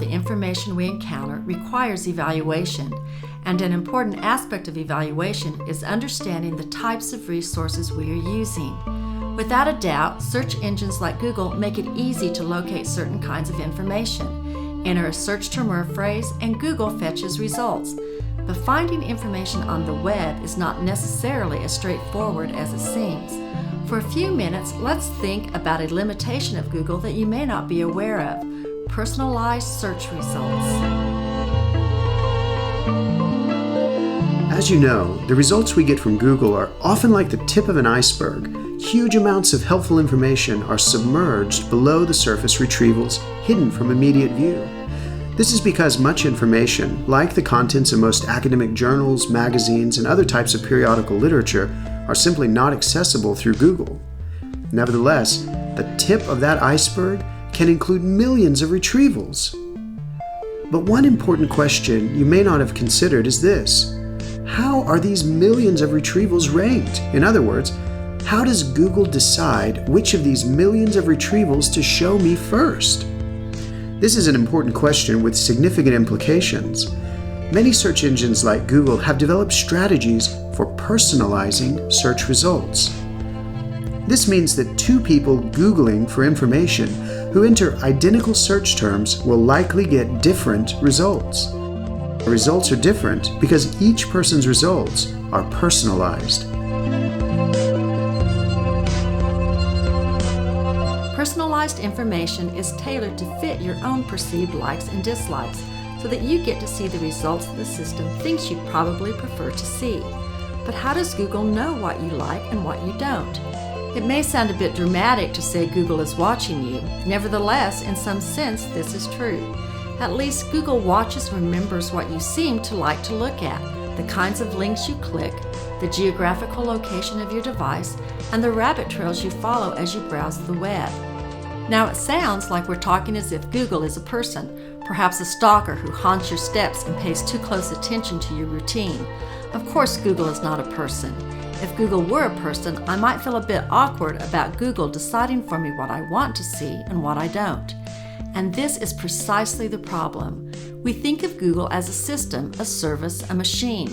the information we encounter requires evaluation, and an important aspect of evaluation is understanding the types of resources we are using. Without a doubt, search engines like Google make it easy to locate certain kinds of information. Enter a search term or a phrase, and Google fetches results. But finding information on the web is not necessarily as straightforward as it seems. For a few minutes, let's think about a limitation of Google that you may not be aware of: personalized search results. As you know, the results we get from Google are often like the tip of an iceberg. Huge amounts of helpful information are submerged below the surface retrievals, hidden from immediate view. This is because much information, like the contents of most academic journals, magazines, and other types of periodical literature, are simply not accessible through Google. Nevertheless, the tip of that iceberg can include millions of retrievals. But one important question you may not have considered is this: how are these millions of retrievals ranked? In other words, how does Google decide which of these millions of retrievals to show me first? This is an important question with significant implications. Many search engines like Google have developed strategies for personalizing search results. This means that two people Googling for information who enter identical search terms will likely get different results. The results are different because each person's results are personalized. Personalized information is tailored to fit your own perceived likes and dislikes, so that you get to see the results the system thinks you'd probably prefer to see. But how does Google know what you like and what you don't? It may sound a bit dramatic to say Google is watching you. Nevertheless, in some sense, this is true. At least Google watches and remembers what you seem to like to look at, the kinds of links you click, the geographical location of your device, and the rabbit trails you follow as you browse the web. Now, it sounds like we're talking as if Google is a person, perhaps a stalker who haunts your steps and pays too close attention to your routine. Of course, Google is not a person. If Google were a person, I might feel a bit awkward about Google deciding for me what I want to see and what I don't. And this is precisely the problem. We think of Google as a system, a service, a machine.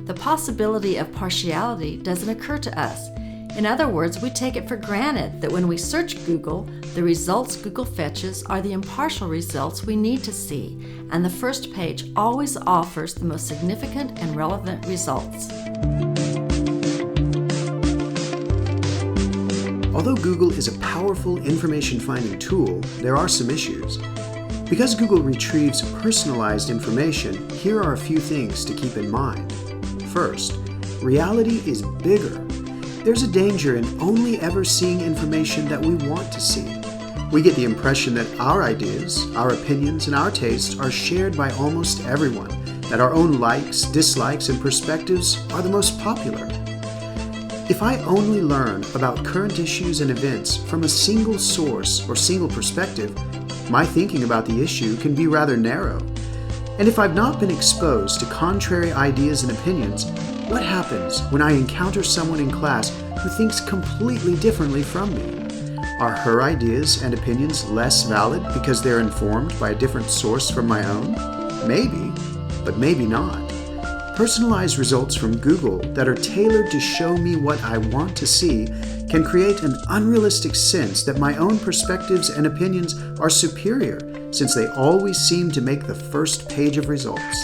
The possibility of partiality doesn't occur to us. In other words, we take it for granted that when we search Google, the results Google fetches are the impartial results we need to see, and the first page always offers the most significant and relevant results. Although Google is a powerful information-finding tool, there are some issues. Because Google retrieves personalized information, here are a few things to keep in mind. First, reality is bigger. There's a danger in only ever seeing information that we want to see. We get the impression that our ideas, our opinions, and our tastes are shared by almost everyone, that our own likes, dislikes, and perspectives are the most popular. If I only learn about current issues and events from a single source or single perspective, my thinking about the issue can be rather narrow. And if I've not been exposed to contrary ideas and opinions, what happens when I encounter someone in class who thinks completely differently from me? Are her ideas and opinions less valid because they're informed by a different source from my own? Maybe, but maybe not. Personalized results from Google that are tailored to show me what I want to see can create an unrealistic sense that my own perspectives and opinions are superior, since they always seem to make the first page of results.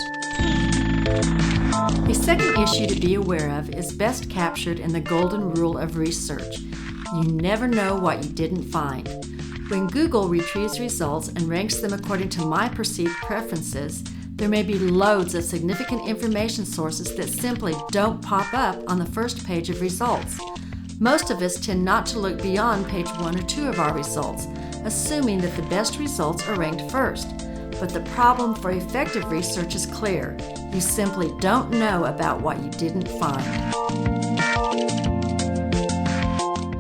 A second issue to be aware of is best captured in the golden rule of research. You never know what you didn't find. When Google retrieves results and ranks them according to my perceived preferences, there may be loads of significant information sources that simply don't pop up on the first page of results. Most of us tend not to look beyond page 1 or 2 of our results, assuming that the best results are ranked first. But the problem for effective research is clear. You simply don't know about what you didn't find.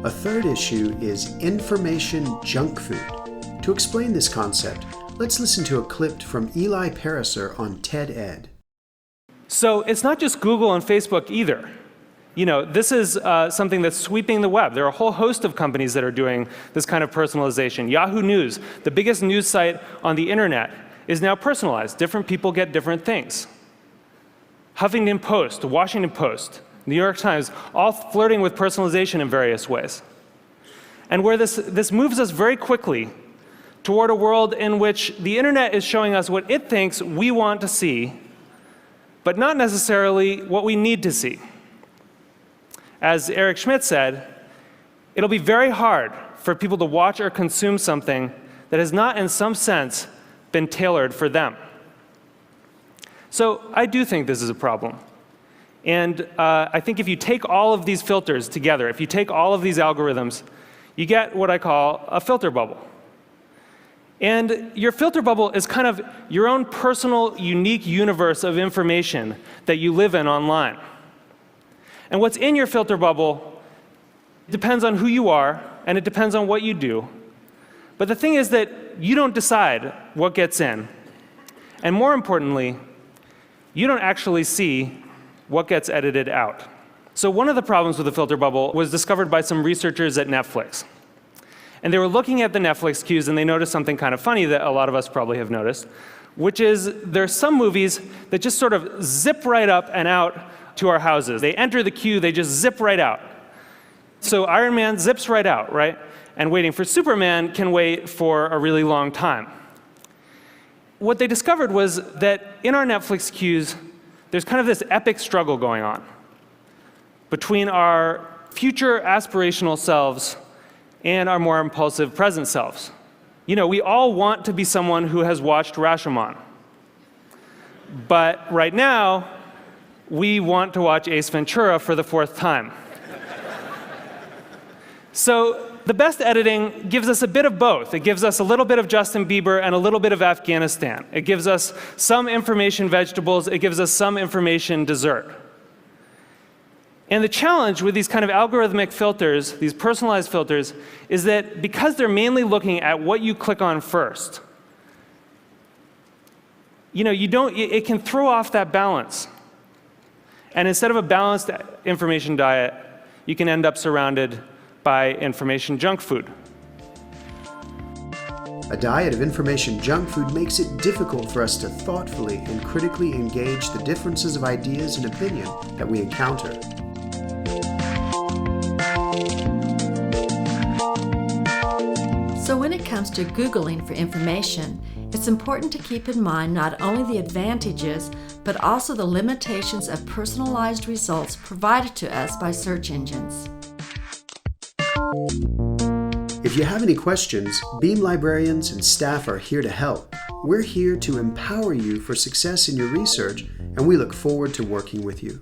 A third issue is information junk food. To explain this concept, let's listen to a clip from Eli Pariser on TED-Ed. So it's not just Google and Facebook either. You know, this is something that's sweeping the web. There are a whole host of companies that are doing this kind of personalization. Yahoo News, the biggest news site on the internet, is now personalized. Different people get different things. Huffington Post, Washington Post, New York Times, all flirting with personalization in various ways. And where this moves us very quickly toward a world in which the internet is showing us what it thinks we want to see, but not necessarily what we need to see. As Eric Schmidt said, it'll be very hard for people to watch or consume something that has not, in some sense, been tailored for them. So I do think this is a problem. And I think if you take all of these filters together, if you take all of these algorithms, you get what I call a filter bubble. And your filter bubble is kind of your own personal, unique universe of information that you live in online. And what's in your filter bubble depends on who you are, and it depends on what you do. But the thing is that you don't decide what gets in. And more importantly, you don't actually see what gets edited out. So one of the problems with the filter bubble was discovered by some researchers at Netflix. And they were looking at the Netflix queues, and they noticed something kind of funny that a lot of us probably have noticed, which is there are some movies that just sort of zip right up and out to our houses. They enter the queue, they just zip right out. So Iron Man zips right out, right? And Waiting for Superman can wait for a really long time. What they discovered was that in our Netflix queues, there's kind of this epic struggle going on between our future aspirational selves and our more impulsive present selves. You know, we all want to be someone who has watched Rashomon. But right now, we want to watch Ace Ventura for the 4th time. So the best editing gives us a bit of both. It gives us a little bit of Justin Bieber and a little bit of Afghanistan. It gives us some information vegetables. It gives us some information dessert. And the challenge with these kind of algorithmic filters, these personalized filters, is that because they're mainly looking at what you click on first, you know, it can throw off that balance. And instead of a balanced information diet, you can end up surrounded by information junk food. A diet of information junk food makes it difficult for us to thoughtfully and critically engage the differences of ideas and opinion that we encounter. So when it comes to Googling for information, it's important to keep in mind not only the advantages, but also the limitations of personalized results provided to us by search engines. If you have any questions, Beam librarians and staff are here to help. We're here to empower you for success in your research, and we look forward to working with you.